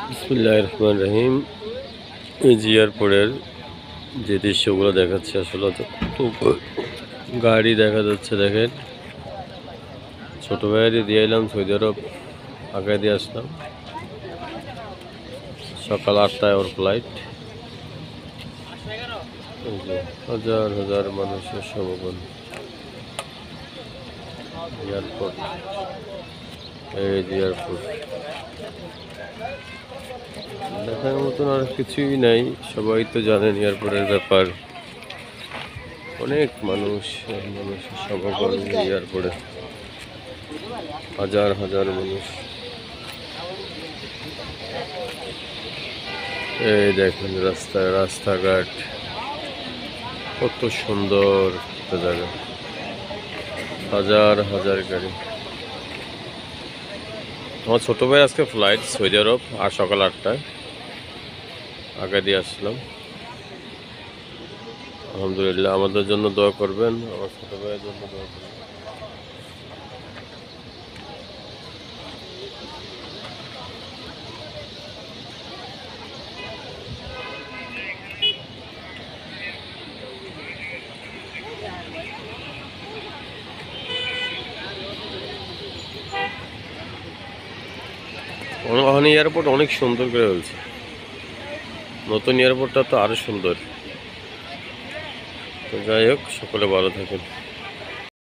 বিসমিল্লাহির রহমানির রহিম। এই যে এয়ারপোর্টের যে দৃশ্যগুলো দেখাচ্ছে আসলে কত গাড়ি দেখা যাচ্ছে। দেখেন, ছোট ভাইয়ারে দিয়ে এলাম সৌদি আরব, আগে দিয়ে আসলাম। সকাল 8টায় ওর ফ্লাইট। হাজার হাজার মানুষের সমাগম এয়ারপোর্ট। এই যে এয়ারপোর্ট দেখার মতন আর কিছুই নাই, সবাই তো জানেন এয়ারপোর্টের ব্যাপার। অনেক মানুষের সমাগম এয়ারপোর্টে, হাজার হাজার মানুষ। এই দেখেন রাস্তাঘাট কত সুন্দর একটা জায়গা, হাজার হাজার গাড়ি। আমার ছোট ভাই আজকে ফ্লাইট সৌদি আরব, আর সকাল 8টায় আগে দিয়ে আসলাম। আলহামদুলিল্লাহ, আমাদের জন্য দোয়া করবেন, আমার ছোট ভাইয়ের জন্য দোয়া করবেন। ওখানে এয়ারপোর্ট অনেক সুন্দর করে হয়েছে, নতুন এয়ারপোর্টটা তো আরো সুন্দর। তো যাই হোক, সকলে ভালো থাকেন।